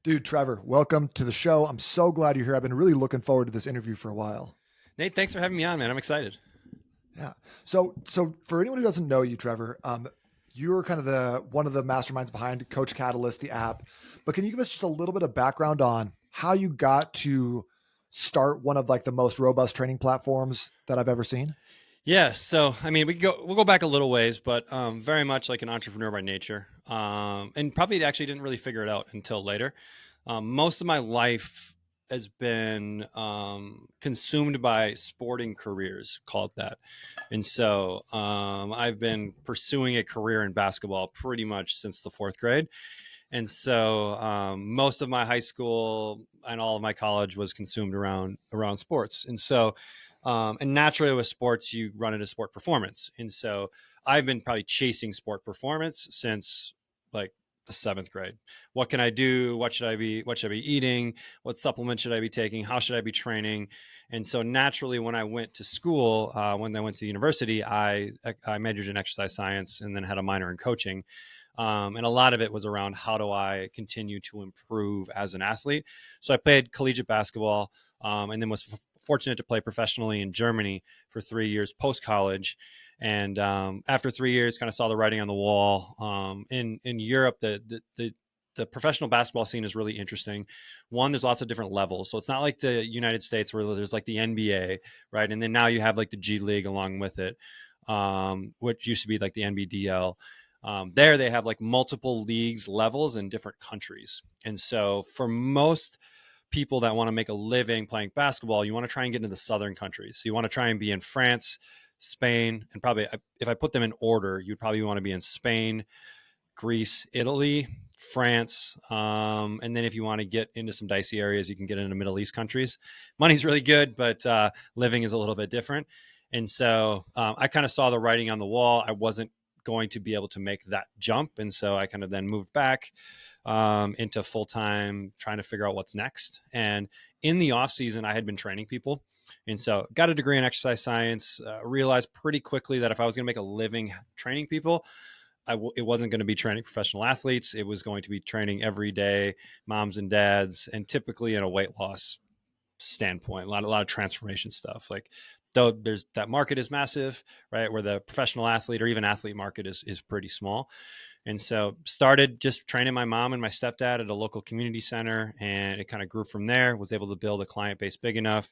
Dude, Trevor, welcome to the show. I'm so glad you're here. I've been really looking forward to this interview for a while. Nate, thanks for having me on, man. I'm excited. Yeah. So for anyone who doesn't know you, Trevor, you're kind of the one of the masterminds behind Coach Catalyst, the app. But can you give us just a little bit of background on how you got to start one of like the most robust training platforms that I've ever seen? Yeah, so I mean, we'll go back a little ways, but very much like an entrepreneur by nature, and probably actually didn't really figure it out until later. Most of my life has been consumed by sporting careers, call it that, and so I've been pursuing a career in basketball pretty much since the fourth grade. And so most of my high school and all of my college was consumed around sports. And so and naturally with sports, you run into sport performance. And so I've been probably chasing sport performance since like the seventh grade. What can I do? What should I be eating? What supplements should I be taking? How should I be training? And so naturally, when I went to school, when I went to university, I majored in exercise science and then had a minor in coaching. And a lot of it was around how do I continue to improve as an athlete. So I played collegiate basketball, and then was fortunate to play professionally in Germany for 3 years post college. And after 3 years, kind of saw the writing on the wall. In Europe, the professional basketball scene is really interesting. One, there's lots of different levels. So it's not like the United States where there's like the NBA, right? And then now you have like the G League along with it, which used to be like the NBDL. There they have like multiple leagues levels in different countries. And so for most people that want to make a living playing basketball, you want to try and get into the southern countries. So you want to try and be in France, Spain, and probably if I put them in order, you'd probably want to be in Spain, Greece, Italy, France. And then if you want to get into some dicey areas, you can get into Middle East countries. Money's really good, but living is a little bit different. And so I kind of saw the writing on the wall. I wasn't going to be able to make that jump. And so I kind of then moved back into full time trying to figure out what's next. And in the off season, I had been training people. And so got a degree in exercise science, realized pretty quickly that if I was going to make a living training people, it wasn't going to be training professional athletes. It was going to be training everyday moms and dads, and typically in a weight loss standpoint, a lot of transformation stuff. Like though there's that market is massive, right? Where the professional athlete or even athlete market is pretty small. And so started just training my mom and my stepdad at a local community center, and it kind of grew from there. Was able to build a client base big enough.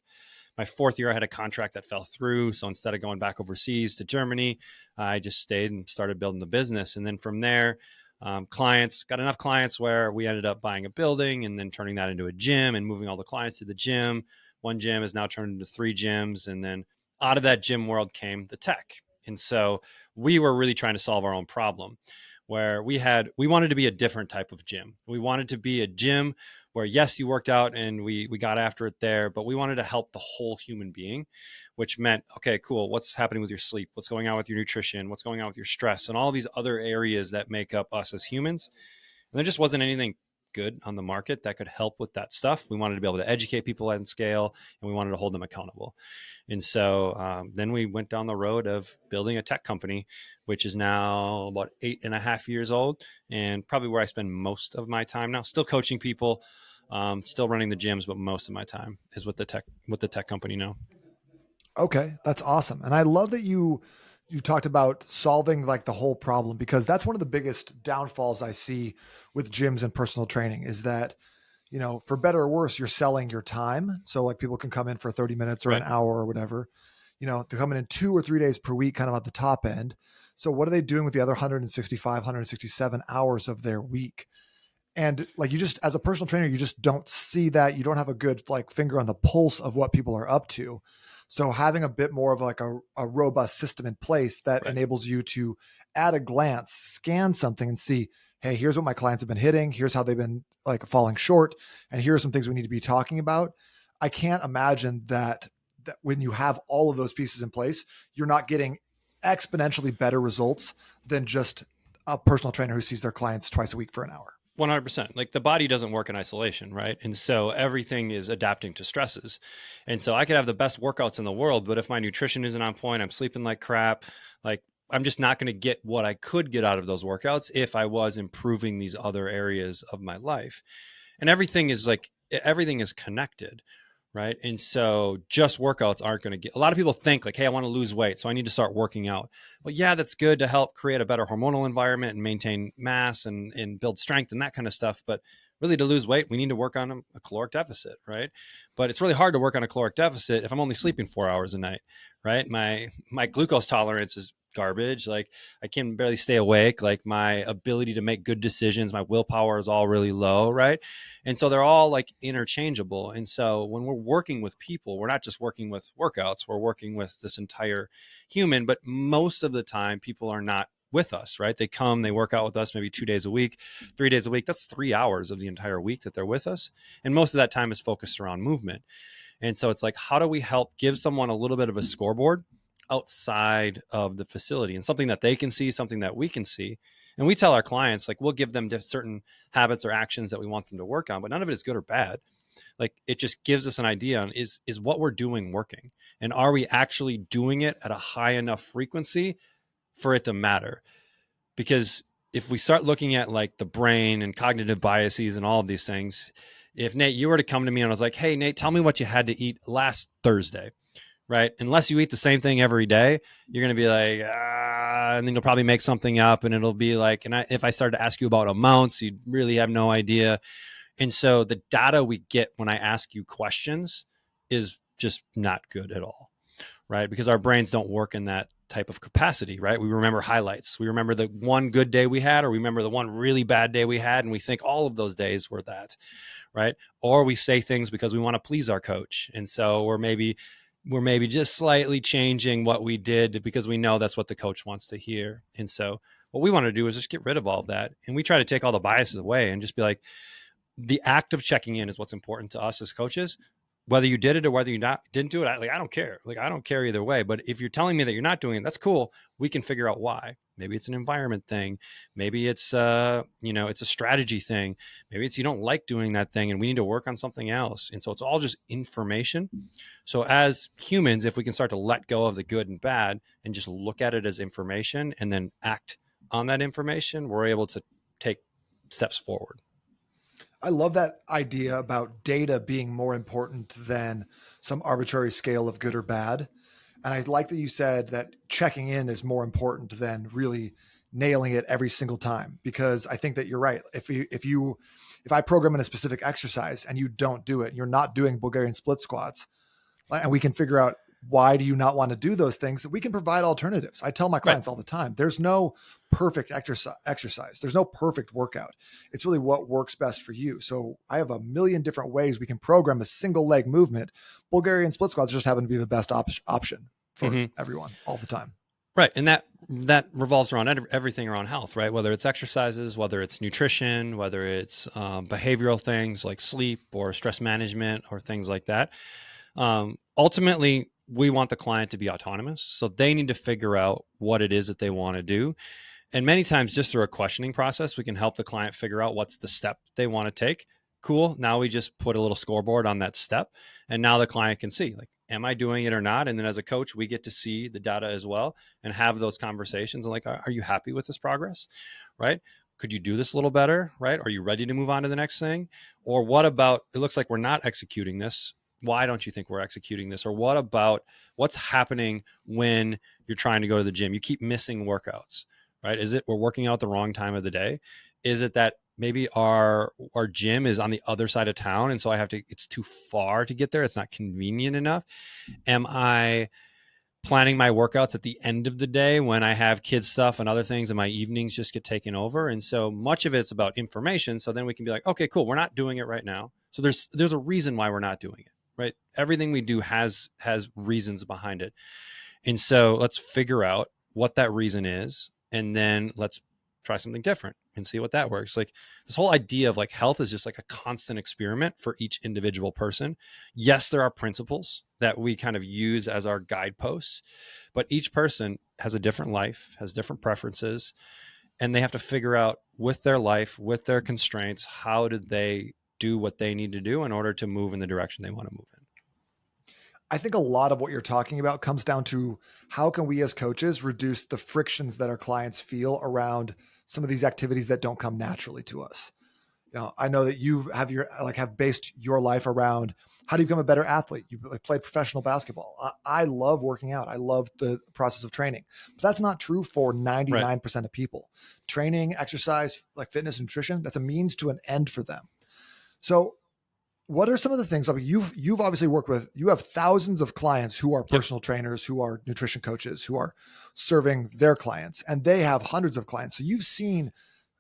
My fourth year, I had a contract that fell through. So instead of going back overseas to Germany, I just stayed and started building the business. And then from there, got enough clients where we ended up buying a building and then turning that into a gym and moving all the clients to the gym. One gym has now turned into 3 gyms. And then out of that gym world came the tech. And so we were really trying to solve our own problem where we wanted to be a different type of gym. We wanted to be a gym where, yes, you worked out and we got after it there, but we wanted to help the whole human being, which meant, okay, cool. What's happening with your sleep? What's going on with your nutrition? What's going on with your stress and all these other areas that make up us as humans? And there just wasn't anything good on the market that could help with that stuff. We wanted to be able to educate people on scale, and we wanted to hold them accountable. And so then we went down the road of building a tech company, which is now about 8.5 years old, and probably where I spend most of my time now. Still coaching people, still running the gyms, but most of my time is with the tech company now. Okay, that's awesome. And I love that you talked about solving like the whole problem, because that's one of the biggest downfalls I see with gyms and personal training is that, for better or worse, you're selling your time. So like people can come in for 30 minutes or an Right. hour or whatever. They're coming in 2 or 3 days per week, kind of at the top end. So what are they doing with the other 165, 167 hours of their week? And like you just, as a personal trainer, you just don't see that. You don't have a good like finger on the pulse of what people are up to. So having a bit more of like a robust system in place that Right. enables you to at a glance scan something and see, hey, here's what my clients have been hitting. Here's how they've been like falling short. And here are some things we need to be talking about. I can't imagine that when you have all of those pieces in place, you're not getting exponentially better results than just a personal trainer who sees their clients twice a week for an hour. 100%. Like the body doesn't work in isolation, right? And so everything is adapting to stresses. And so I could have the best workouts in the world, but if my nutrition isn't on point, I'm sleeping like crap, like I'm just not going to get what I could get out of those workouts if I was improving these other areas of my life. And everything is connected, right? And so just workouts aren't going to get, a lot of people think like, hey, I want to lose weight, so I need to start working out. Well, yeah, that's good to help create a better hormonal environment and maintain mass and build strength and that kind of stuff. But really, to lose weight, we need to work on a caloric deficit, right? But it's really hard to work on a caloric deficit if I'm only sleeping 4 hours a night, right? My glucose tolerance is garbage. Like, I can barely stay awake. Like, my ability to make good decisions, my willpower is all really low, right? And so they're all like interchangeable. And so when we're working with people, we're not just working with workouts, we're working with this entire human. But most of the time, people are not with us, right? They come, they work out with us maybe 2 days a week, 3 days a week. That's 3 hours of the entire week that they're with us. And most of that time is focused around movement. And so it's like, how do we help give someone a little bit of a scoreboard outside of the facility and something that they can see, something that we can see? And we tell our clients, like, we'll give them certain habits or actions that we want them to work on, but none of it is good or bad. Like, it just gives us an idea on is what we're doing working? And are we actually doing it at a high enough frequency for it to matter? Because if we start looking at like the brain and cognitive biases and all of these things, if Nate, you were to come to me and I was like, hey, Nate, tell me what you had to eat last Thursday, right? Unless you eat the same thing every day, you're going to be like, and then you'll probably make something up and it'll be like, if I started to ask you about amounts, you'd really have no idea. And so the data we get when I ask you questions is just not good at all, right? Because our brains don't work in that type of capacity, right? We remember highlights. We remember the one good day we had, or we remember the one really bad day we had, and we think all of those days were that, right? Or we say things because we want to please our coach. And so we're maybe just slightly changing what we did because we know that's what the coach wants to hear. And so what we want to do is just get rid of all of that. And we try to take all the biases away and just be like, the act of checking in is what's important to us as coaches. Whether you did it or whether you didn't do it, I don't care. Like, I don't care either way. But if you're telling me that you're not doing it, that's cool. We can figure out why. Maybe it's an environment thing. Maybe it's it's a strategy thing. Maybe it's you don't like doing that thing and we need to work on something else. And so it's all just information. So as humans, if we can start to let go of the good and bad and just look at it as information and then act on that information, we're able to take steps forward. I love that idea about data being more important than some arbitrary scale of good or bad. And I like that you said that checking in is more important than really nailing it every single time, because I think that you're right. If I program in a specific exercise and you don't do it, you're not doing Bulgarian split squats, and we can figure out why do you not want to do those things, we can provide alternatives. I tell my clients all the time, there's no perfect exercise. There's no perfect workout. It's really what works best for you. So I have a million different ways we can program a single leg movement. Bulgarian split squats just happen to be the best option for everyone all the time. Right. And that revolves around everything around health, right? Whether it's exercises, whether it's nutrition, whether it's behavioral things like sleep or stress management or things like that. Ultimately, we want the client to be autonomous. So they need to figure out what it is that they want to do. And many times just through a questioning process, we can help the client figure out what's the step they want to take. Cool. Now we just put a little scoreboard on that step. And now the client can see, like, am I doing it or not? And then as a coach, we get to see the data as well and have those conversations. And like, are you happy with this progress? Right? Could you do this a little better? Right? Are you ready to move on to the next thing? Or what about, it looks like we're not executing this. Why don't you think we're executing this? Or what about what's happening when you're trying to go to the gym? You keep missing workouts, right? Is it we're working out the wrong time of the day? Is it that maybe our gym is on the other side of town and so it's too far to get there? It's not convenient enough. Am I planning my workouts at the end of the day when I have kids stuff and other things and my evenings just get taken over? And so much of it's about information. So then we can be like, okay, cool. We're not doing it right now. So there's a reason why we're not doing it, right? Everything we do has reasons behind it. And so let's figure out what that reason is. And then let's try something different and see what that works. Like, this whole idea of like health is just like a constant experiment for each individual person. Yes, there are principles that we kind of use as our guideposts, but each person has a different life, has different preferences, and they have to figure out with their life, with their constraints, how do they do what they need to do in order to move in the direction they want to move in. I think a lot of what you're talking about comes down to how can we as coaches reduce the frictions that our clients feel around some of these activities that don't come naturally to us. I know that you have based your life around how do you become a better athlete? You like play professional basketball. I love working out. I love the process of training, but that's not true for Right. 99% of people. Training, exercise, like fitness, nutrition, that's a means to an end for them. So what are some of the things, I mean, you've obviously worked with, you have thousands of clients who are Yep. personal trainers, who are nutrition coaches, who are serving their clients, and they have hundreds of clients. So you've seen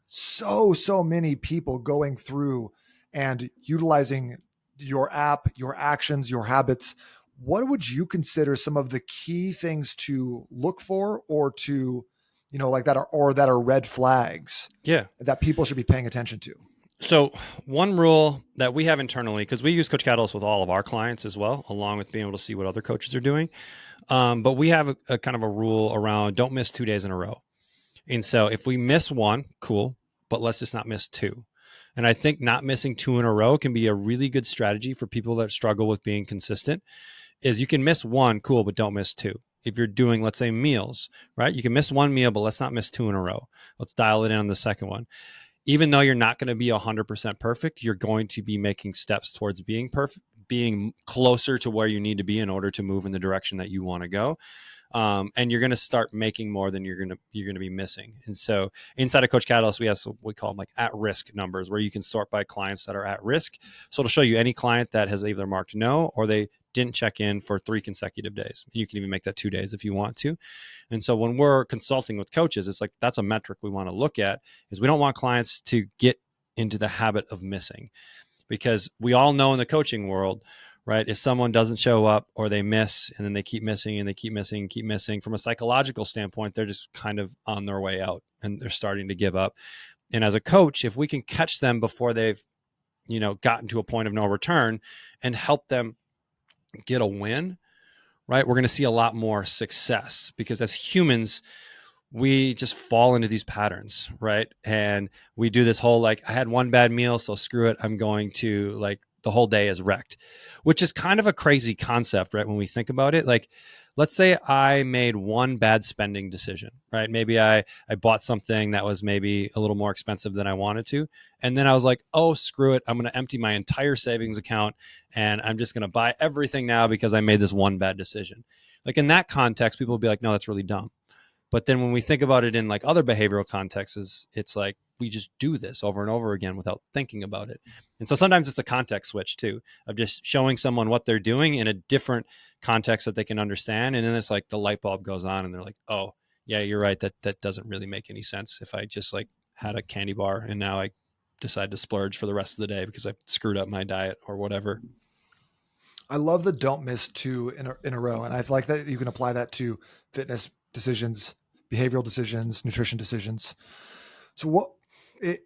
so many people going through and utilizing your app, your actions, your habits. What would you consider some of the key things to look for, or to, like that are, or that are red flags Yeah. that people should be paying attention to? So one rule that we have internally, because we use Coach Catalyst with all of our clients as well, along with being able to see what other coaches are doing. But we have a kind of a rule around don't miss 2 days in a row. And so if we miss one, cool, but let's just not miss two. And I think not missing two in a row can be a really good strategy for people that struggle with being consistent. Is you can miss one, cool, but don't miss two. If you're doing, let's say, meals, right? You can miss one meal, but let's not miss two in a row. Let's dial it in on the second one. Even though you're not going to be 100% perfect, you're going to be making steps towards being perfect, being closer to where you need to be in order to move in the direction that you want to go. And you're going to start making more than you're going to be missing. And so inside of Coach Catalyst, we have what we call them like at risk numbers, where you can sort by clients that are at risk. So it'll show you any client that has either marked no or they didn't check in for 3 consecutive days. You can even make that 2 days if you want to. And so when we're consulting with coaches, it's like that's a metric we want to look at, is we don't want clients to get into the habit of missing, because we all know in the coaching world, right? If someone doesn't show up or they miss and then they keep missing and they keep missing and keep missing, from a psychological standpoint, they're just kind of on their way out and they're starting to give up. And as a coach, if we can catch them before they've, gotten to a point of no return and help them get a win, right? We're going to see a lot more success, because as humans, we just fall into these patterns, right? And we do this whole like, I had one bad meal, so screw it. I'm going to like the whole day is wrecked, which is kind of a crazy concept, right? When we think about it, like, let's say I made one bad spending decision, right? Maybe I bought something that was maybe a little more expensive than I wanted to. And then I was like, oh, screw it. I'm going to empty my entire savings account and I'm just going to buy everything now because I made this one bad decision. Like in that context, people will be like, no, that's really dumb. But then when we think about it in like other behavioral contexts, it's like we just do this over and over again without thinking about it. And so sometimes it's a context switch too, of just showing someone what they're doing in a different context that they can understand. And then it's like the light bulb goes on and they're like, oh, yeah, you're right. That doesn't really make any sense. If I just like had a candy bar and now I decide to splurge for the rest of the day because I screwed up my diet or whatever. I love the don't miss two in a row. And I like that you can apply that to fitness decisions, behavioral decisions, nutrition decisions. So what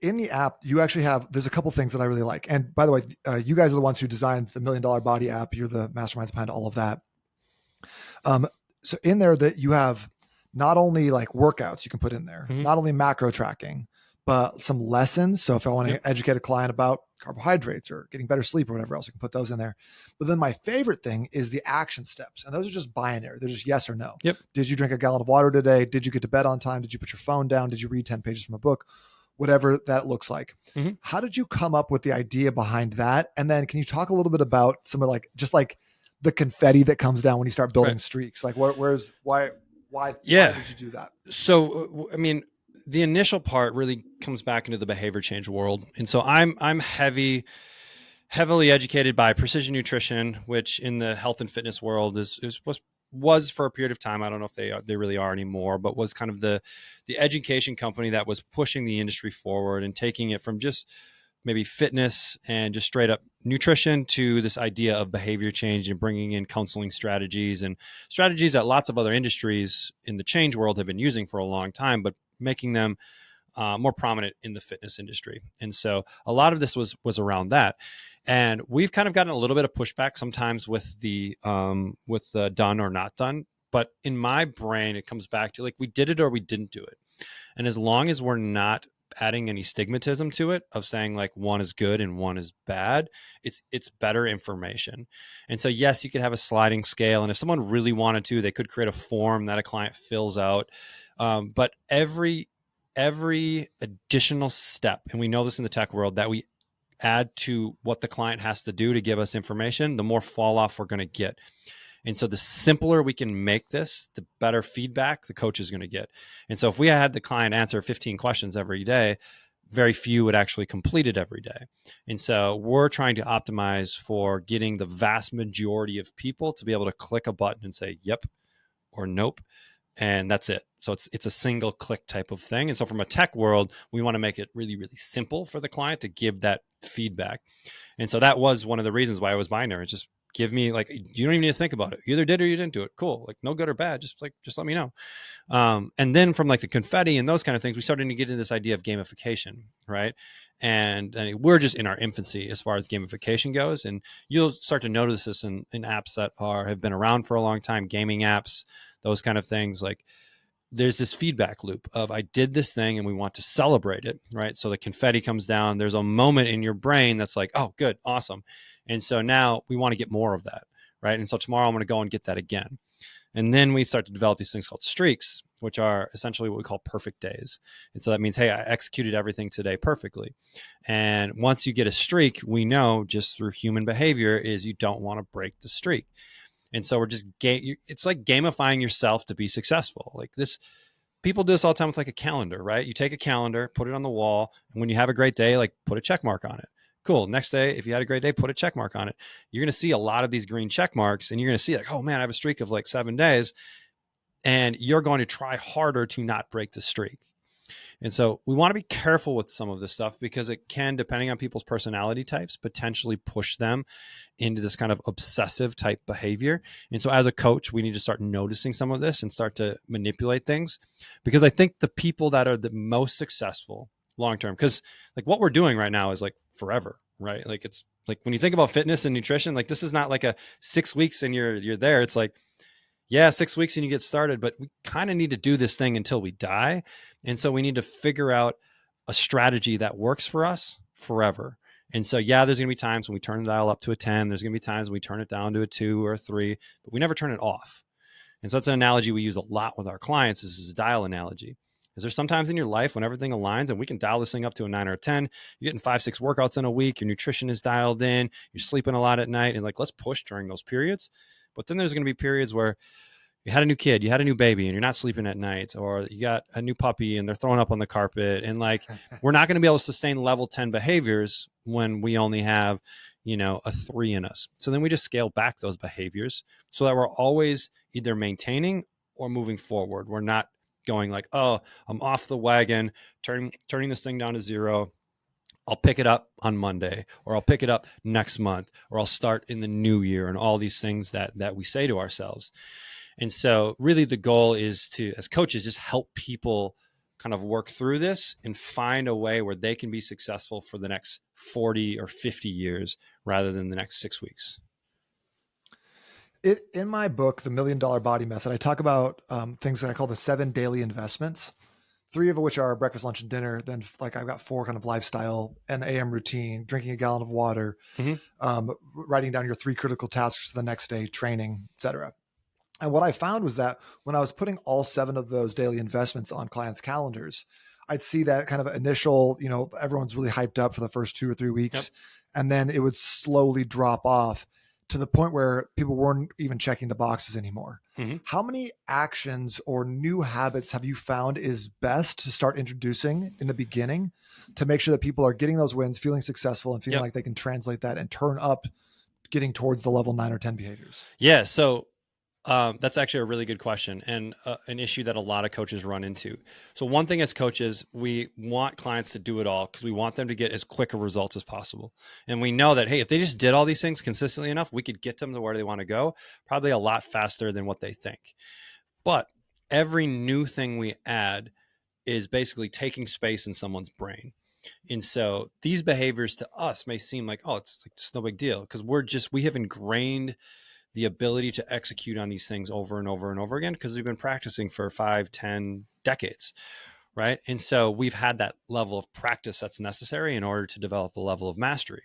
in the app, you actually have, there's a couple things that I really like. And by the way, you guys are the ones who designed the $1 Million Body app. You're the masterminds behind all of that. So in there that you have not only like workouts you can put in there, not only macro tracking, but some lessons. So if I want to educate a client about carbohydrates or getting better sleep or whatever else, I can put those in there. But then my favorite thing is the action steps. And those are just binary. They're just yes or no. Yep. Did you drink a gallon of water today? Did you get to bed on time? Did you put your phone down? Did you read 10 pages from a book? Whatever that looks like. How did you come up with the idea behind that? And then can you talk a little bit about some of like, just like the confetti that comes down when you start building streaks? Like why did you do that? So, I mean, the initial part really comes back into the behavior change world. And so I'm heavily educated by precision nutrition, which in the health and fitness world was for a period of time. I don't know if they really are anymore, but was kind of the education company that was pushing the industry forward and taking it from just maybe fitness and just straight up nutrition to this idea of behavior change and bringing in counseling strategies and strategies that lots of other industries in the change world have been using for a long time, but making them more prominent in the fitness industry. And so a lot of this was around that. And we've kind of gotten a little bit of pushback sometimes with the done or not done. But in my brain, it comes back to like, we did it or we didn't do it. And as long as we're not adding any stigmatism to it of saying like one is good and one is bad, it's better information. And so, yes, you could have a sliding scale. And if someone really wanted to, they could create a form that a client fills out. But every additional step, and we know this in the tech world, that we add to what the client has to do to give us information, the more fall off we're going to get. And so the simpler we can make this, the better feedback the coach is going to get. And so if we had the client answer 15 questions every day, very few would actually complete it every day. And so we're trying to optimize for getting the vast majority of people to be able to click a button and say, yep or nope. And that's it. So it's a single click type of thing. And so from a tech world, we want to make it really, really simple for the client to give that feedback. And so that was one of the reasons why I was binary. It's just give me, like, you don't even need to think about it. You either did or you didn't do it. Cool. Like, no good or bad. Just let me know. And then from like the confetti and those kind of things, we started to get into this idea of gamification, right? And we're just in our infancy as far as gamification goes. And you'll start to notice this in apps that have been around for a long time, gaming apps, those kind of things. Like, there's this feedback loop of, I did this thing and we want to celebrate it, right? So the confetti comes down. There's a moment in your brain that's like, oh, good, awesome. And so now we want to get more of that, right? And so tomorrow I'm going to go and get that again. And then we start to develop these things called streaks, which are essentially what we call perfect days. And so that means, hey, I executed everything today perfectly. And once you get a streak, we know just through human behavior is you don't want to break the streak. And so we're just, it's like gamifying yourself to be successful. Like this, people do this all the time with like a calendar, right? You take a calendar, put it on the wall, and when you have a great day, like put a check mark on it. Cool. Next day, if you had a great day, put a check mark on it. You're going to see a lot of these green check marks, and you're going to see like, oh man, I have a streak of like 7 days. And you're going to try harder to not break the streak. And so we want to be careful with some of this stuff because it can, depending on people's personality types, potentially push them into this kind of obsessive type behavior. And so as a coach, we need to start noticing some of this and start to manipulate things, because I think the people that are the most successful long-term, because like what we're doing right now is like forever, right? Like it's like when you think about fitness and nutrition, like this is not like a 6 weeks and you're there. It's like, yeah, 6 weeks and you get started, but we kind of need to do this thing until we die. And so we need to figure out a strategy that works for us forever. And so, yeah, there's going to be times when we turn the dial up to a 10. There's going to be times when we turn it down to a 2 or a 3, but we never turn it off. And so that's an analogy we use a lot with our clients. This is a dial analogy. Is there sometimes in your life when everything aligns and we can dial this thing up to a 9 or a 10, you're getting 5, 6 workouts in a week, your nutrition is dialed in, you're sleeping a lot at night, and like, let's push during those periods. But then there's going to be periods where you had a new kid, you had a new baby, and you're not sleeping at night, or you got a new puppy and they're throwing up on the carpet. And like, we're not going to be able to sustain level 10 behaviors when we only have, a 3 in us. So then we just scale back those behaviors so that we're always either maintaining or moving forward. We're not going like, oh, I'm off the wagon, turning this thing down to 0. I'll pick it up on Monday, or I'll pick it up next month, or I'll start in the new year, and all these things that we say to ourselves. And so really the goal is to, as coaches, just help people kind of work through this and find a way where they can be successful for the next 40 or 50 years rather than the next 6 weeks. In my book, The $1 Million Body Method, I talk about things that I call the 7 daily investments, 3 of which are breakfast, lunch, and dinner. Then like I've got 4 kind of lifestyle, an AM routine, drinking a gallon of water, writing down your 3 critical tasks for the next day, training, etc. And what I found was that when I was putting all 7 of those daily investments on clients' calendars, I'd see that kind of initial, everyone's really hyped up for the first 2 or 3 weeks. Yep. And then it would slowly drop off to the point where people weren't even checking the boxes anymore. Mm-hmm. How many actions or new habits have you found is best to start introducing in the beginning to make sure that people are getting those wins, feeling successful, and feeling like they can translate that and turn up getting towards the level 9 or 10 behaviors? Yeah. So that's actually a really good question, and an issue that a lot of coaches run into. So one thing as coaches, we want clients to do it all because we want them to get as quick a results as possible. And we know that, hey, if they just did all these things consistently enough, we could get them to where they want to go, probably a lot faster than what they think. But every new thing we add is basically taking space in someone's brain. And so these behaviors to us may seem like, oh, it's no big deal because we have ingrained the ability to execute on these things over and over and over again because we've been practicing for 5, 10 decades, right? And so we've had that level of practice that's necessary in order to develop a level of mastery.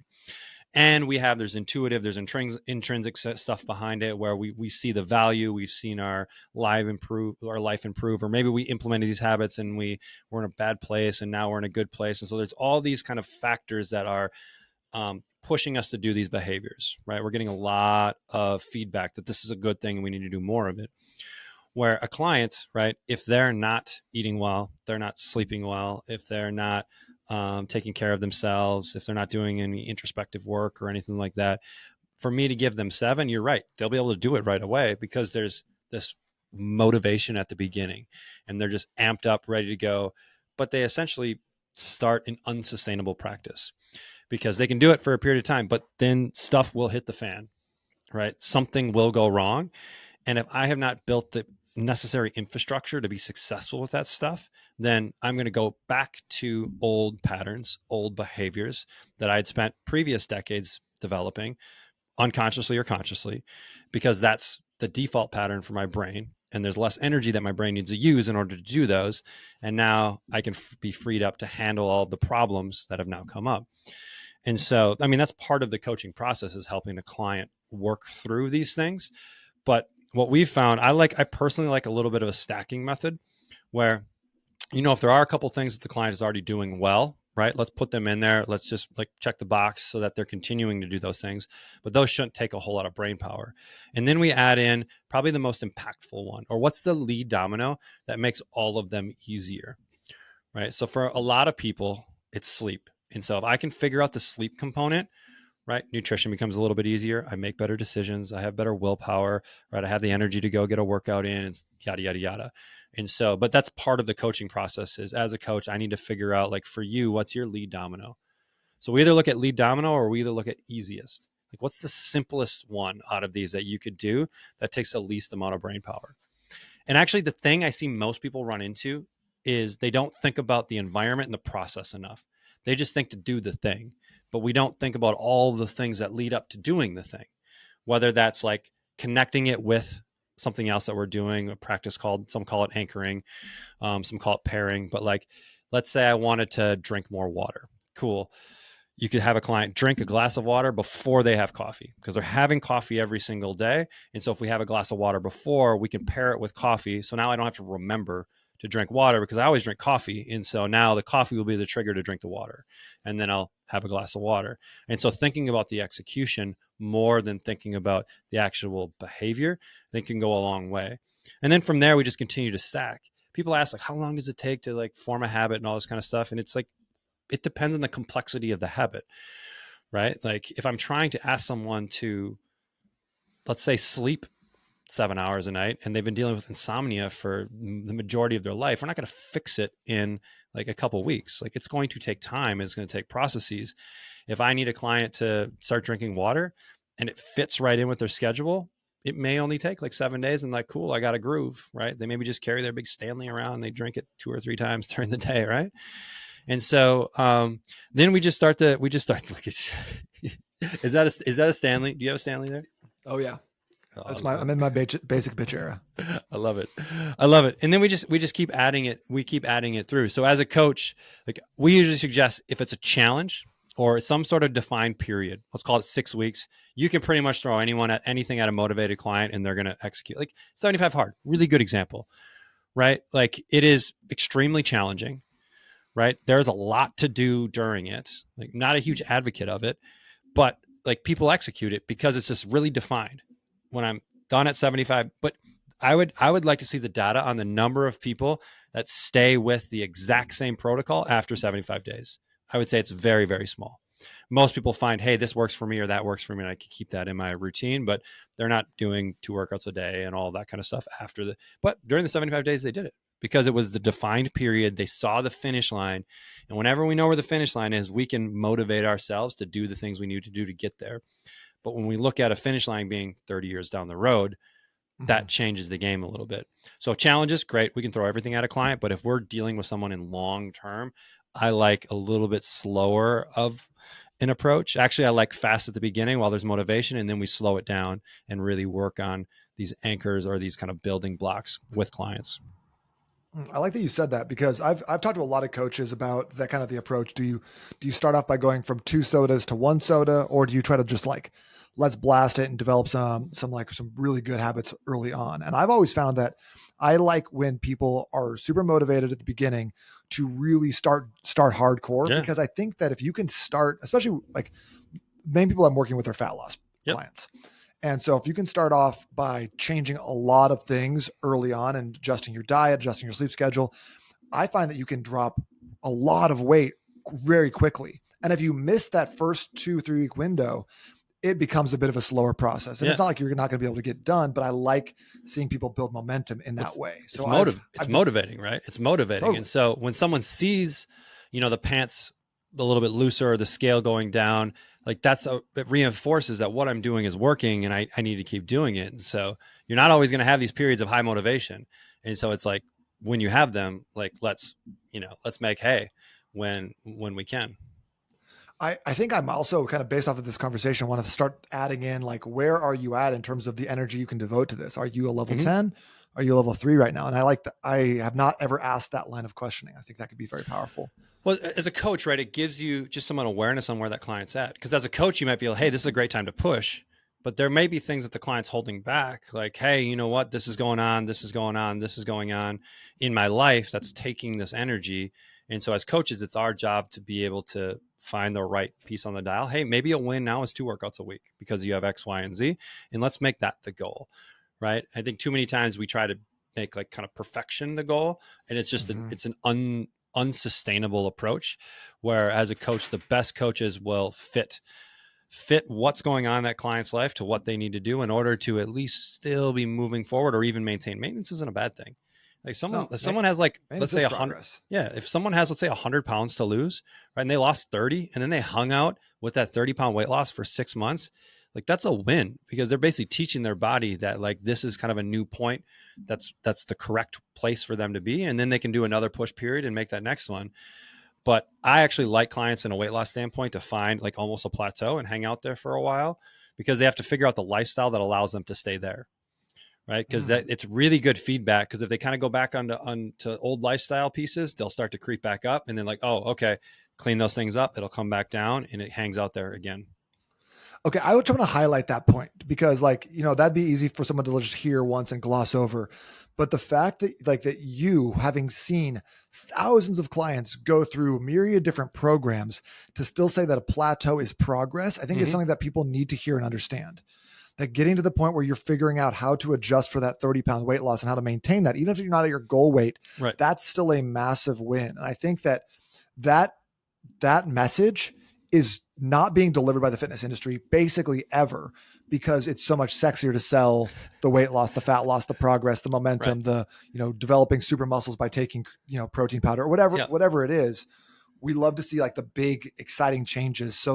And there's intuitive, there's intrinsic stuff behind it where we see the value, we've seen our life improve, or maybe we implemented these habits and we're in a bad place and now we're in a good place. And so there's all these kind of factors that are pushing us to do these behaviors, right? We're getting a lot of feedback that this is a good thing and we need to do more of it. Where a client, right, if they're not eating well, they're not sleeping well, if they're not taking care of themselves, if they're not doing any introspective work or anything like that, for me to give them 7, you're right. They'll be able to do it right away because there's this motivation at the beginning and they're just amped up, ready to go. But they essentially start an unsustainable practice because they can do it for a period of time, but then stuff will hit the fan, right? Something will go wrong. And if I have not built the necessary infrastructure to be successful with that stuff, then I'm going to go back to old patterns, old behaviors that I'd spent previous decades developing unconsciously or consciously, because that's the default pattern for my brain. And there's less energy that my brain needs to use in order to do those. And now I can be freed up to handle all of the problems that have now come up. And so, I mean, that's part of the coaching process, is helping a client work through these things. But what we've found, I personally like a little bit of a stacking method where, if there are a couple things that the client is already doing well, right? Let's put them in there. Let's just check the box so that they're continuing to do those things. But those shouldn't take a whole lot of brain power. And then we add in probably the most impactful one, or what's the lead domino that makes all of them easier, right? So for a lot of people, it's sleep. And so if I can figure out the sleep component, right, nutrition becomes a little bit easier. I make better decisions. I have better willpower, right? I have the energy to go get a workout in, and yada, yada, yada. And so, but that's part of the coaching process. Is as a coach, I need to figure out, like, for you, what's your lead domino? So we either look at lead domino or we either look at easiest. Like, what's the simplest one out of these that you could do that takes the least amount of brain power? And actually, the thing I see most people run into is they don't think about the environment and the process enough. They just think to do the thing, but we don't think about all the things that lead up to doing the thing, whether that's like connecting it with something else that we're doing, a practice called, some call it anchoring, some call it pairing. But like, let's say I wanted to drink more water. Cool. You could have a client drink a glass of water before they have coffee, because they're having coffee every single day. And so if we have a glass of water before, we can pair it with coffee. So now I don't have to remember to drink water, because I always drink coffee. And so now the coffee will be the trigger to drink the water. And then I'll have a glass of water. And so thinking about the execution more than thinking about the actual behavior, I think can go a long way. And then from there, we just continue to stack. People ask, like, how long does it take to like form a habit and all this kind of stuff? And it's like, it depends on the complexity of the habit, right? Like, if I'm trying to ask someone to, let's say, sleep 7 hours a night, and they've been dealing with insomnia for the majority of their life, we're not going to fix it in like a couple of weeks. Like, it's going to take time. It's going to take processes. If I need a client to start drinking water and it fits right in with their schedule, it may only take like 7 days, and like, cool, I got a groove, right? They maybe just carry their big Stanley around. And they drink it 2 or 3 times during the day, right? And so then we just start. Is that a Stanley? Do you have a Stanley there? Oh yeah. Oh, That's I'm in my basic bitch era. I love it. I love it. And then we just keep adding it. We keep adding it through. So as a coach, like, we usually suggest, if it's a challenge or some sort of defined period, let's call it 6 weeks, you can pretty much throw anything at a motivated client and they're going to execute. Like 75 hard, really good example, right? Like, it is extremely challenging, right? There's a lot to do during it. Like, not a huge advocate of it, but like, people execute it because it's just really defined. When I'm done at 75, but I would like to see the data on the number of people that stay with the exact same protocol after 75 days. I would say it's very, very small. Most people find, hey, this works for me or that works for me, and I can keep that in my routine, but they're not doing 2 workouts a day and all that kind of stuff but during the 75 days, they did it because it was the defined period. They saw the finish line. And whenever we know where the finish line is, we can motivate ourselves to do the things we need to do to get there. But when we look at a finish line being 30 years down the road, that changes the game a little bit. So challenges, great. We can throw everything at a client. But if we're dealing with someone in long term, I like a little bit slower of an approach. Actually, I like fast at the beginning while there's motivation, and then we slow it down and really work on these anchors or these kind of building blocks with clients. I like that you said that, because I've talked to a lot of coaches about that kind of the approach. Do you start off by going from 2 sodas to 1 soda, or do you try to just like, let's blast it and develop some really good habits early on? And I've always found that I like when people are super motivated at the beginning to really start hardcore, Yeah. because I think that if you can start, especially like main people I'm working with are fat loss Yep. clients. And so if you can start off by changing a lot of things early on and adjusting your diet, adjusting your sleep schedule, I find that you can drop a lot of weight very quickly. And if you miss that first 2-3 week window, it becomes a bit of a slower process. And Yeah. it's not like you're not going to be able to get done, but I like seeing people build momentum in that way. It's So it's motivating, right? It's motivating. Totally. And so when someone sees, the pants a little bit looser or the scale going down, like it reinforces that what I'm doing is working and I need to keep doing it. And so you're not always going to have these periods of high motivation. And so it's like, when you have them, like, let's make hay when we can. I think I'm also kind of based off of this conversation, want to start adding in like, where are you at in terms of the energy you can devote to this? Are you a level 10? Are you a level 3 right now? And I like that. I have not ever asked that line of questioning. I think that could be very powerful. Well, as a coach, right, it gives you just some awareness on where that client's at. Because as a coach, you might be like, hey, this is a great time to push. But there may be things that the client's holding back. Like, hey, you know what? This is going on. This is going on. This is going on in my life that's taking this energy. And so as coaches, it's our job to be able to find the right piece on the dial. Hey, maybe a win now is 2 workouts a week because you have X, Y, and Z. And let's make that the goal, right? I think too many times we try to make like kind of perfection the goal. And it's just, it's an unsustainable approach, where as a coach, the best coaches will fit what's going on in that client's life to what they need to do in order to at least still be moving forward or even maintain. Maintenance isn't a bad thing. Like someone has like, let's say 100. Yeah. If someone has, let's say 100 pounds to lose, right, and they lost 30 and then they hung out with that 30-pound weight loss for 6 months, like that's a win, because they're basically teaching their body that like, this is kind of a new point. That's the correct place for them to be. And then they can do another push period and make that next one. But I actually like clients in a weight loss standpoint to find like almost a plateau and hang out there for a while, because they have to figure out the lifestyle that allows them to stay there. Right. Because it's really good feedback. Because if they kind of go back onto old lifestyle pieces, they'll start to creep back up, and then like, oh, okay, clean those things up. It'll come back down and it hangs out there again. Okay. I would try to highlight that point because like, that'd be easy for someone to just hear once and gloss over. But the fact that you, having seen thousands of clients go through myriad different programs, to still say that a plateau is progress, I think is something that people need to hear and understand. That getting to the point where you're figuring out how to adjust for that 30-pound weight loss and how to maintain that, even if you're not at your goal weight, right, that's still a massive win. And I think that message is not being delivered by the fitness industry basically ever, because it's so much sexier to sell the weight loss, the fat loss, the progress, the momentum, right, the, developing super muscles by taking, protein powder or whatever it is. We love to see like the big exciting changes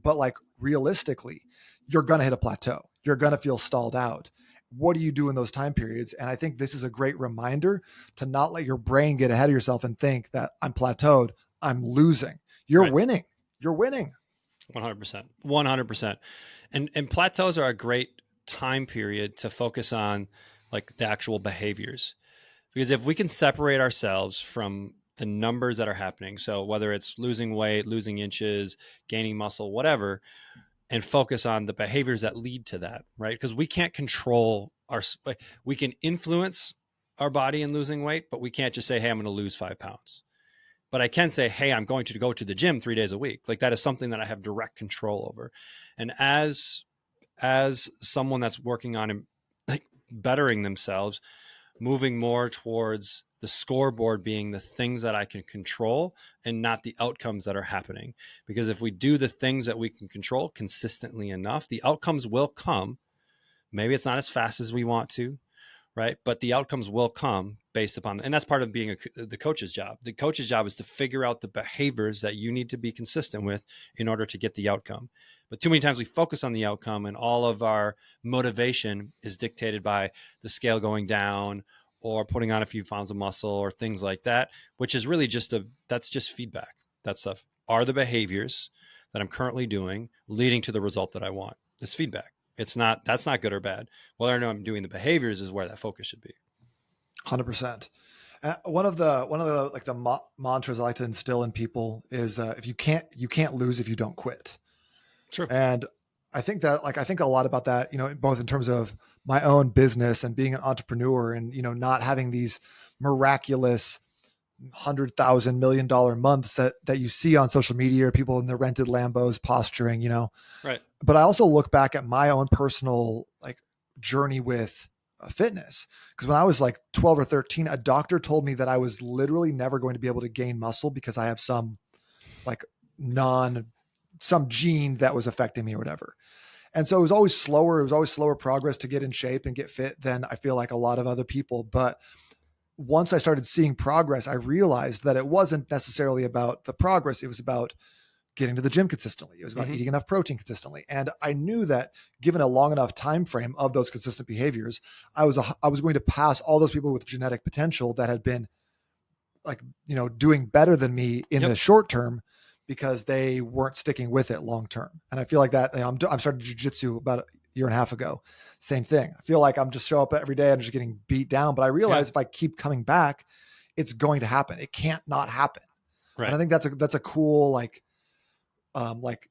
but like realistically, you're going to hit a plateau. You're going to feel stalled out. What do you do in those time periods? And I think this is a great reminder to not let your brain get ahead of yourself and think that I'm plateaued, I'm losing. You're winning. You're winning. 100%. 100%. And plateaus are a great time period to focus on like the actual behaviors. Because if we can separate ourselves from the numbers that are happening, so whether it's losing weight, losing inches, gaining muscle, whatever, and focus on the behaviors that lead to that, right? Because we can't control we can influence our body in losing weight, but we can't just say, hey, I'm going to lose 5 pounds. But I can say, hey, I'm going to go to the gym 3 days a week. Like that is something that I have direct control over. And as someone that's working on like bettering themselves, moving more towards the scoreboard being the things that I can control and not the outcomes that are happening. Because if we do the things that we can control consistently enough, the outcomes will come. Maybe it's not as fast as we want to, right? But the outcomes will come based upon, and that's part of being the coach's job. The coach's job is to figure out the behaviors that you need to be consistent with in order to get the outcome. But too many times we focus on the outcome, and all of our motivation is dictated by the scale going down or putting on a few pounds of muscle or things like that, which is really that's just feedback. That stuff are the behaviors that I'm currently doing leading to the result that I want. It's feedback. That's not good or bad. Whether or not I'm doing the behaviors is where that focus should be. 100%. One of the like the mantras I like to instill in people is if you can't lose if you don't quit. True. And I think a lot about that, both in terms of my own business and being an entrepreneur and, not having these miraculous $100,000 million months that you see on social media, or people in the rented Lambos posturing, Right. but I also look back at my own personal like journey with fitness. Because when I was like 12 or 13, a doctor told me that I was literally never going to be able to gain muscle because I have some like some gene that was affecting me or whatever. And so it was always slower. It was always slower progress to get in shape and get fit than I feel like a lot of other people. But once I started seeing progress, I realized that it wasn't necessarily about the progress. It was about getting to the gym consistently. It was about Mm-hmm. eating enough protein consistently. And I knew that given a long enough time frame of those consistent behaviors, I was going to pass all those people with genetic potential that had been like, doing better than me in Yep. the short term because they weren't sticking with it long term. And I feel like that, I'm starting jujitsu about a year and a half ago. Same thing. I feel like I'm just show up every day. I'm just getting beat down, but I Yeah. realize if I keep coming back, it's going to happen. It can't not happen. And Right. I think that's a cool, like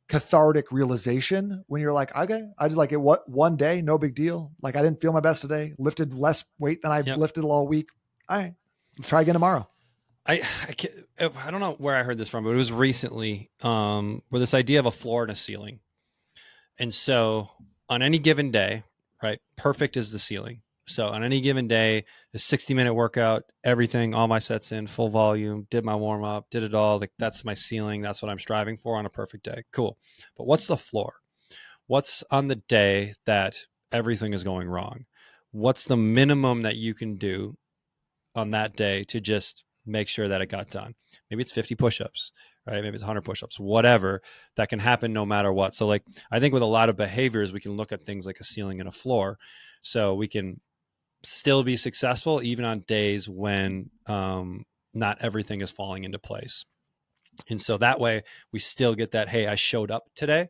cathartic realization when you're like, okay, I just like it. What one day, no big deal. Like I didn't feel my best today, lifted less weight than I've Yep. lifted all week. All right, let's try again tomorrow. I don't know where I heard this from, but it was recently where this idea of a floor and a ceiling. And so on any given day, right, perfect is the ceiling. So on any given day, a 60-minute workout, everything, all my sets in, full volume, did my warm up, did it all. Like that's my ceiling. That's what I'm striving for on a perfect day. Cool. But what's the floor? What's on the day that everything is going wrong? What's the minimum that you can do on that day to just make sure that it got done? Maybe it's 50 push-ups, right? Maybe it's 100 push-ups, whatever. That can happen no matter what. So like I think with a lot of behaviors, we can look at things like a ceiling and a floor, so we can still be successful even on days when not everything is falling into place. And so that way we still get that, hey, I showed up today.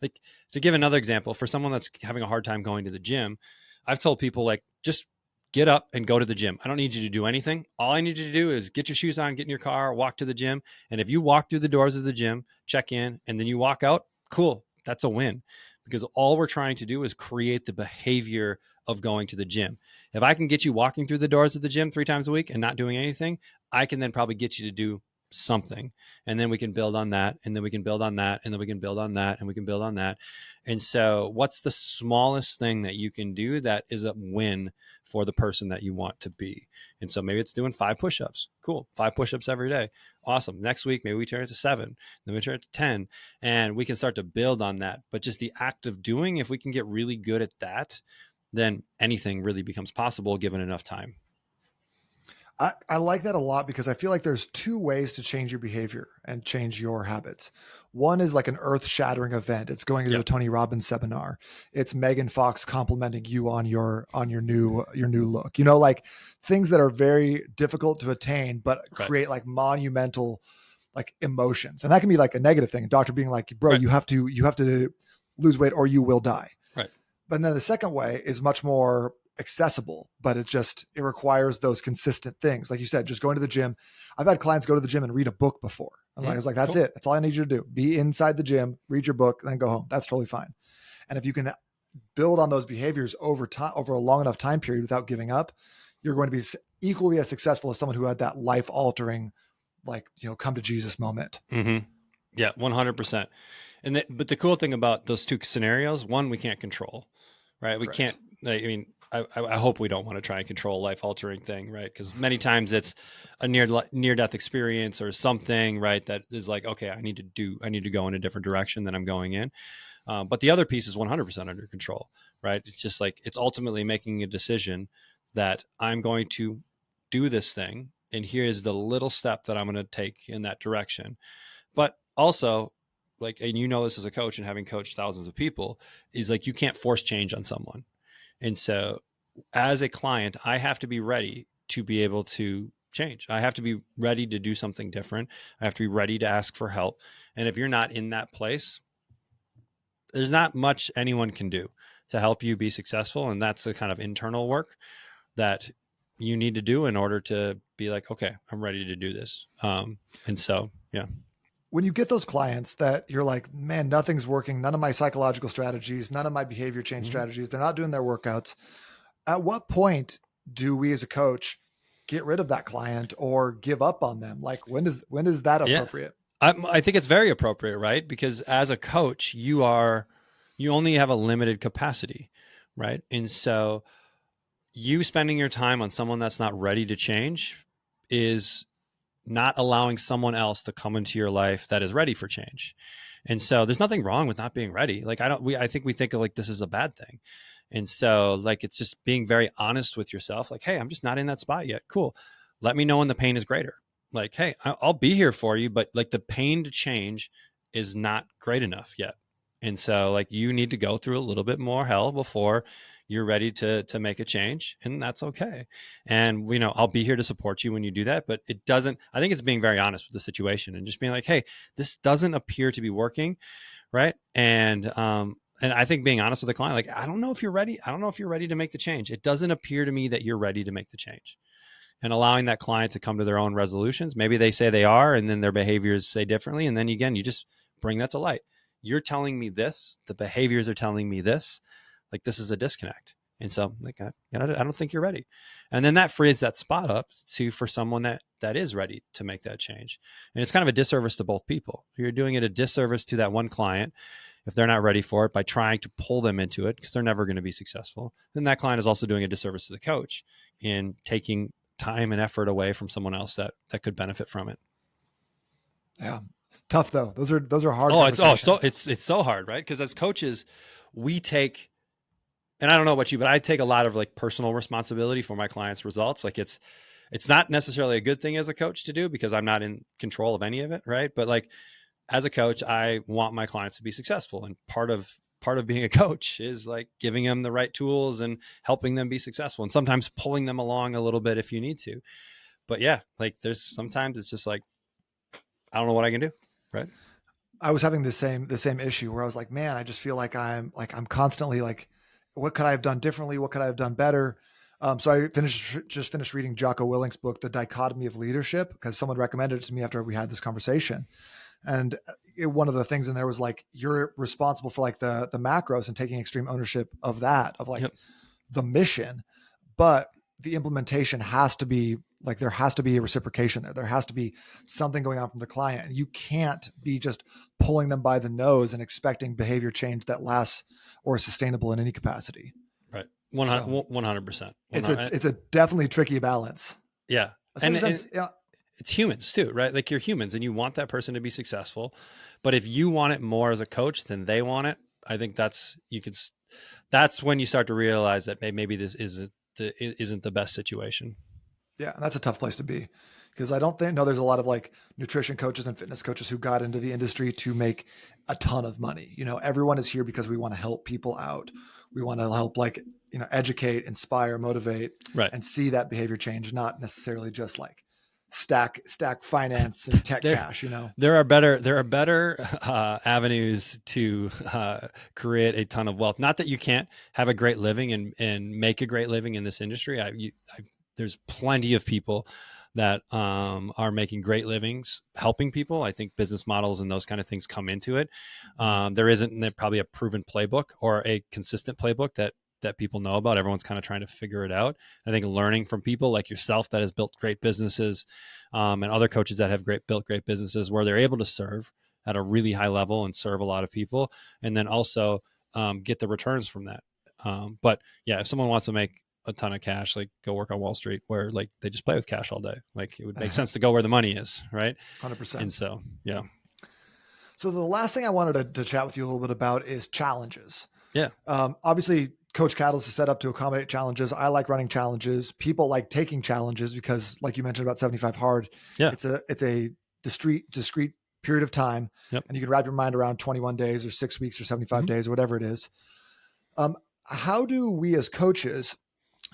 Like to give another example, for someone that's having a hard time going to the gym, I've told people like, just get up and go to the gym. I don't need you to do anything. All I need you to do is get your shoes on, get in your car, walk to the gym. And if you walk through the doors of the gym, check in, and then you walk out, cool. That's a win, because all we're trying to do is create the behavior of going to the gym. If I can get you walking through the doors of the gym 3 times a week and not doing anything, I can then probably get you to do something, and then we can build on that, and then we can build on that, and then we can build on that, and we can build on that. And so what's the smallest thing that you can do that is a win for the person that you want to be? And so maybe it's doing 5 push-ups. Cool. 5 push-ups every day. Awesome. Next week, maybe we turn it to 7, then we turn it to 10, and we can start to build on that. But just the act of doing, if we can get really good at that, then anything really becomes possible given enough time. I like that a lot because I feel like there's two ways to change your behavior and change your habits. One is like an earth shattering event. It's going to a Yep. Tony Robbins seminar. It's Megan Fox complimenting you on your new look. Like things that are very difficult to attain, but Right. create like monumental like emotions. And that can be like a negative thing. A doctor being like, bro, Right. you have to lose weight or you will die. Right. But then the second way is much more accessible, but it requires those consistent things. Like you said, just going to the gym. I've had clients go to the gym and read a book before. I was like, that's Cool. it. That's all I need you to do. Be inside the gym, read your book, then go home. That's totally fine. And if you can build on those behaviors over time, over a long enough time period without giving up, you're going to be equally as successful as someone who had that life altering, like, come to Jesus moment. Mm-hmm. Yeah, 100%. But the cool thing about those two scenarios, one, we can't control, right? We Correct. can't, I mean, I hope we don't want to try and control a life altering thing, right? Because many times it's a near death experience or something, right? That is like, okay, I need to go in a different direction than I'm going in. But the other piece is 100% under control, right? It's just like, it's ultimately making a decision that I'm going to do this thing, and here's the little step that I'm going to take in that direction. But also, like, and this as a coach and having coached thousands of people, is like, you can't force change on someone. And so as a client, I have to be ready to be able to change. I have to be ready to do something different. I have to be ready to ask for help. And if you're not in that place, there's not much anyone can do to help you be successful. And that's the kind of internal work that you need to do in order to be like, okay, I'm ready to do this. And so, yeah. When you get those clients that you're like, man, nothing's working, none of my psychological strategies, none of my behavior change strategies, they're not doing their workouts. At what point do we as a coach get rid of that client or give up on them? Like when is that Yeah. appropriate? I think it's very appropriate, right? Because as a coach, you only have a limited capacity, right? And so you spending your time on someone that's not ready to change is not allowing someone else to come into your life that is ready for change. And so there's nothing wrong with not being ready. Like I think we think of like this is a bad thing. And so like it's just being very honest with yourself. Like, hey, I'm just not in that spot yet. Cool. Let me know when the pain is greater. Like, hey, I'll be here for you, but like the pain to change is not great enough yet. And so like you need to go through a little bit more hell before you're ready to make a change, and that's okay. And I'll be here to support you when you do that, but it doesn't, I think it's being very honest with the situation and just being like, hey, this doesn't appear to be working, right? And I think being honest with the client, like, I don't know if you're ready. I don't know if you're ready to make the change. It doesn't appear to me that you're ready to make the change. And allowing that client to come to their own resolutions. Maybe they say they are, and then their behaviors say differently. And then again, you just bring that to light. You're telling me this, the behaviors are telling me this, like this is a disconnect. And so like, I don't think you're ready. And then that frees that spot up for someone that is ready to make that change. And it's kind of a disservice to both people. You're doing it a disservice to that one client if they're not ready for it by trying to pull them into it, because they're never going to be successful. Then that client is also doing a disservice to the coach in taking time and effort away from someone else that could benefit from it. Yeah. Tough though. Those are hard So conversations. it's so hard, right? Because as coaches, we take, and I don't know about you, but I take a lot of like personal responsibility for my clients' results. Like it's not necessarily a good thing as a coach to do because I'm not in control of any of it, right? But like as a coach, I want my clients to be successful, and part of being a coach is like giving them the right tools and helping them be successful, and sometimes pulling them along a little bit if you need to. But yeah, like there's sometimes it's just like I don't know what I can do, right? I was having the same issue where I was like, man, I just feel like I'm constantly like, what could I have done differently? What could I have done better? So I just finished reading Jocko Willink's book, The Dichotomy of Leadership, because someone recommended it to me after we had this conversation. And one of the things in there was like, you're responsible for like the macros and taking extreme ownership of that, of like Yep. the mission, but the implementation has to be like, there has to be a reciprocation there. There has to be something going on from the client. And you can't be just pulling them by the nose and expecting behavior change that lasts or is sustainable in any capacity. Right. So 100%. it's a definitely tricky balance, Yeah. especially since, It's humans too, right? Like you're humans and you want that person to be successful. But if you want it more as a coach than they want it, I think that's when you start to realize that maybe this isn't the best situation. yeah, and that's a tough place to be, because I don't know there's a lot of like nutrition coaches and fitness coaches who got into the industry to make a ton of money. Everyone is here because we want to help people out. We want to help, like, educate, inspire, motivate, Right. and see that behavior change, not necessarily just like stack finance and tech There, cash. there are better avenues to create a ton of wealth. Not that you can't have a great living and make a great living in this industry. There's plenty of people that are making great livings helping people. I think business models and those kind of things come into it. There isn't probably a proven playbook or a consistent playbook that people know about. Everyone's kind of trying to figure it out. I think learning from people like yourself that has built great businesses, and other coaches that have built great businesses where they're able to serve at a really high level and serve a lot of people, and then also get the returns from that. But yeah, if someone wants to make a ton of cash, like go work on Wall Street where like they just play with cash all day. Like it would make sense to go where the money is, right? 100%. And so, yeah. So the last thing I wanted to chat with you a little bit about is challenges. Yeah. Obviously, Coach Catalyst is set up to accommodate challenges. I like running challenges. People like taking challenges because, like you mentioned about 75 hard, Yeah. it's a discrete period of time, Yep. and you can wrap your mind around 21 days or 6 weeks or 75 days or whatever it is. How do we as coaches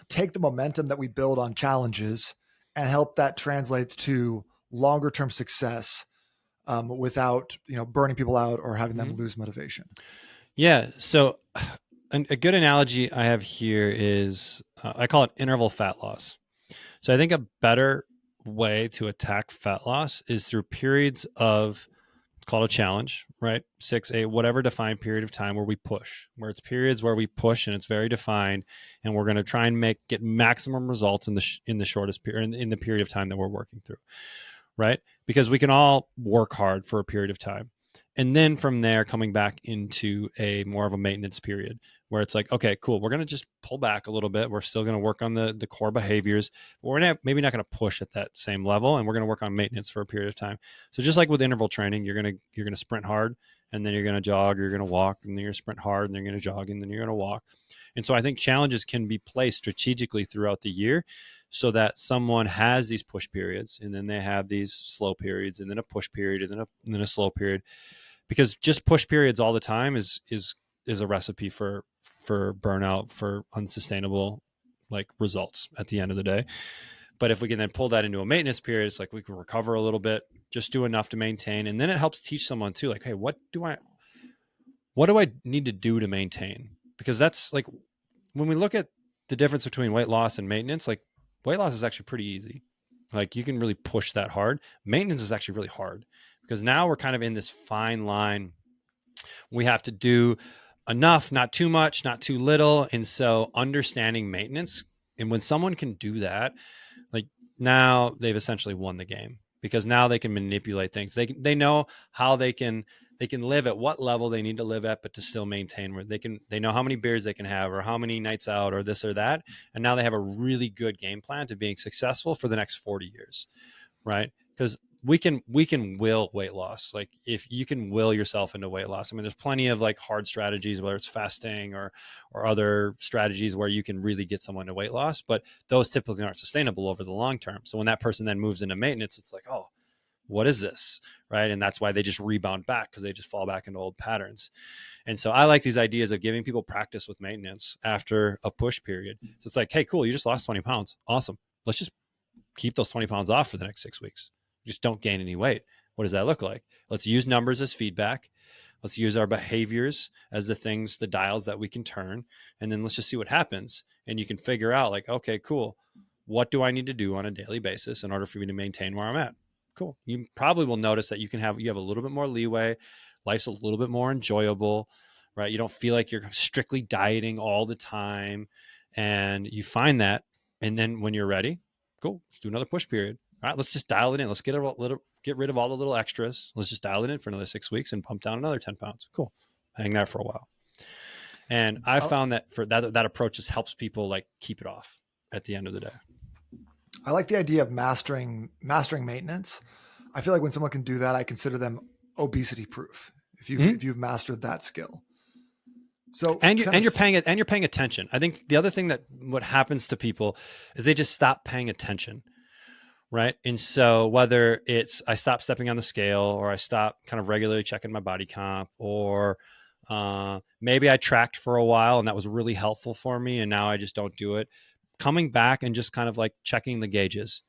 take the momentum that we build on challenges and help that translate to longer term success, without burning people out or having them lose motivation? Yeah. So a good analogy I have here is I call it interval fat loss. So I think a better way to attack fat loss is through periods of It's called a challenge, right? 6, 8, whatever defined period of time where we push, where it's periods where we push and it's very defined, and we're going to try and get maximum results in the shortest period, in the period of time that we're working through, right? Because we can all work hard for a period of time. And then from there, coming back into a more of a maintenance period where it's like, okay, cool, we're going to just pull back a little bit. We're still going to work on the core behaviors, but we're maybe not going to push at that same level, and we're going to work on maintenance for a period of time. So just like with interval training, you're going to sprint hard, and then you're going to jog, you're going to walk, and then you're going to sprint hard, and then you're going to jog, and then you're going to walk. And so I think challenges can be placed strategically throughout the year so that someone has these push periods, and then they have these slow periods, and then a push period, and then a slow period. Because just push periods all the time is a recipe for burnout, for unsustainable like results at the end of the day. But if we can then pull that into a maintenance period, it's like we can recover a little bit, just do enough to maintain, and then it helps teach someone too, like, hey, what do I need to do to maintain? Because that's like when we look at the difference between weight loss and maintenance, like weight loss is actually pretty easy. Like you can really push that hard. Maintenance is actually really hard because now we're kind of in this fine line. We have to do enough, not too much, not too little. And so understanding maintenance, and when someone can do that, like now they've essentially won the game because now they can manipulate things. They know how they can live at what level they need to live at, but to still maintain where they know how many beers they can have or how many nights out or this or that. And now they have a really good game plan to being successful for the next 40 years. Right. Because we can will weight loss. Like if you can will yourself into weight loss, I mean, there's plenty of like hard strategies, whether it's fasting or other strategies where you can really get someone to weight loss, but those typically aren't sustainable over the long term. So when that person then moves into maintenance, it's like, oh, what is this? Right. And that's why they just rebound back because they just fall back into old patterns. And so I like these ideas of giving people practice with maintenance after a push period. So it's like, hey, cool, you just lost 20 pounds. Awesome. Let's just keep those 20 pounds off for the next 6 weeks. Just don't gain any weight. What does that look like? Let's use numbers as feedback. Let's use our behaviors as the dials that we can turn. And then let's just see what happens. And you can figure out like, okay, cool. What do I need to do on a daily basis in order for me to maintain where I'm at? Cool. You probably will notice that you have a little bit more leeway. Life's a little bit more enjoyable, right? You don't feel like you're strictly dieting all the time. And you find that. And then when you're ready, cool, let's do another push period. All right, let's just dial it in. Let's get rid of all the little extras. Let's just dial it in for another 6 weeks and pump down another 10 pounds. Cool. Hang there for a while. And I found that for that approach just helps people like keep it off at the end of the day. I like the idea of mastering maintenance. I feel like when someone can do that, I consider them obesity proof. If you've mastered that skill. So you're paying attention. I think the other thing that what happens to people is they just stop paying attention. Right. And so whether it's I stop stepping on the scale or I stop kind of regularly checking my body comp or maybe I tracked for a while and that was really helpful for me. And now I just don't do it. Coming back and just kind of like checking the gauges.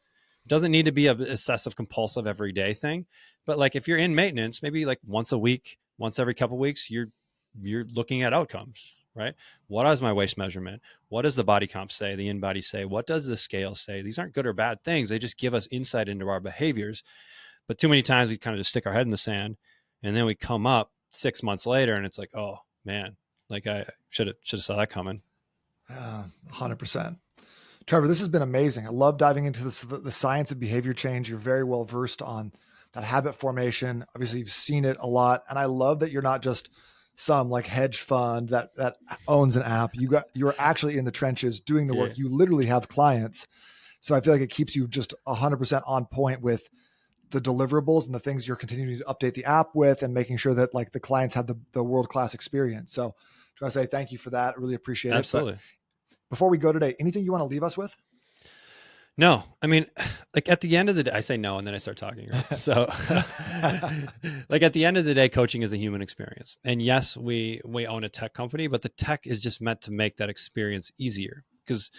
It doesn't need to be an obsessive compulsive everyday thing. But like if you're in maintenance, maybe like once a week, once every couple of weeks, you're looking at outcomes. Right? What is my waist measurement? What does the body comp say? The InBody say? What does the scale say? These aren't good or bad things. They just give us insight into our behaviors. But too many times we kind of just stick our head in the sand and then we come up 6 months later and it's like, oh man, like I should have saw that coming. 100%. Trevor, this has been amazing. I love diving into the science of behavior change. You're very well versed on that habit formation. Obviously you've seen it a lot. And I love that you're not just some like hedge fund that owns an app. You're actually in the trenches doing the work. You literally have clients. So I feel like it keeps you just 100% on point with the deliverables and the things you're continuing to update the app with and making sure that like the clients have the world-class experience. So I want to say thank you for that. I really appreciate it. Absolutely. But before we go today, anything you want to leave us with? No, I mean, like at the end of the day, I say no, and then I start talking. Right? So like at the end of the day, coaching is a human experience. And yes, we own a tech company, but the tech is just meant to make that experience easier because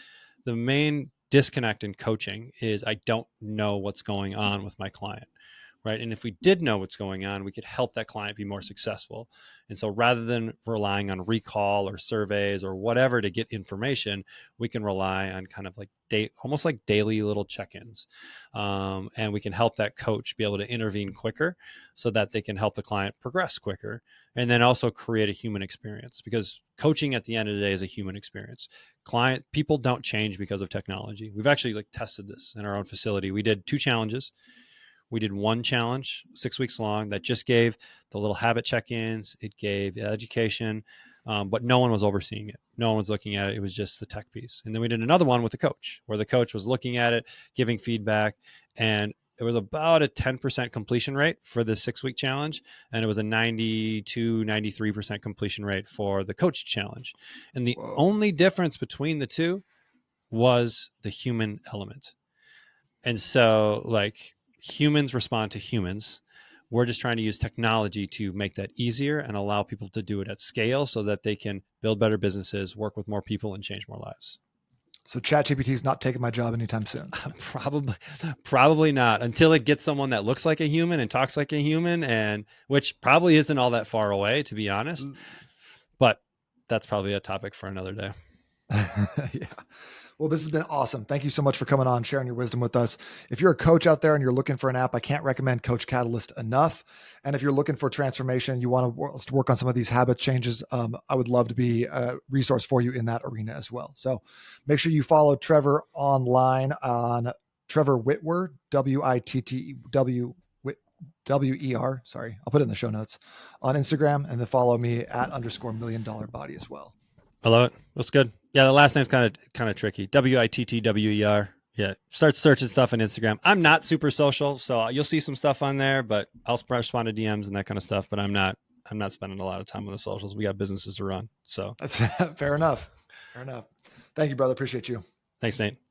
the main disconnect in coaching is I don't know what's going on with my client, right? And if we did know what's going on, we could help that client be more successful. And so rather than relying on recall or surveys or whatever to get information, we can rely on kind of like almost like daily little check-ins. And we can help that coach be able to intervene quicker so that they can help the client progress quicker, and then also create a human experience, because coaching at the end of the day is a human experience. People don't change because of technology. We've actually like tested this in our own facility. We did 2 challenges. We did one challenge 6 weeks long that just gave the little habit check-ins. It gave education, but no one was overseeing it. No one was looking at it. It was just the tech piece. And then we did another one with the coach, where the coach was looking at it, giving feedback, and it was about a 10% completion rate for the 6-week challenge. And it was a 93% completion rate for the coach challenge. And the Whoa. only difference between the two was the human element. And so, like, humans respond to humans. We're just trying to use technology to make that easier and allow people to do it at scale so that they can build better businesses, work with more people, and change more lives. So ChatGPT is not taking my job anytime soon. Probably not, until it gets someone that looks like a human and talks like a human, and which probably isn't all that far away, to be honest. But that's probably a topic for another day. Yeah. Well, this has been awesome. Thank you so much for coming on, sharing your wisdom with us. If you're a coach out there and you're looking for an app, I can't recommend Coach Catalyst enough. And if you're looking for transformation, you want to work on some of these habit changes, I would love to be a resource for you in that arena as well. So make sure you follow Trevor online on Trevor Wittwer, WITTWER. Sorry, I'll put it in the show notes on Instagram, and then follow me at _$1,000,000body as well. I love it. That's good. Yeah, the last name's kind of tricky. WITTWER. Yeah, start searching stuff on Instagram. I'm not super social, so you'll see some stuff on there, but I'll respond to DMs and that kind of stuff. But I'm not spending a lot of time on the socials. We got businesses to run, so that's fair enough. Fair enough. Thank you, brother. Appreciate you. Thanks, Nate.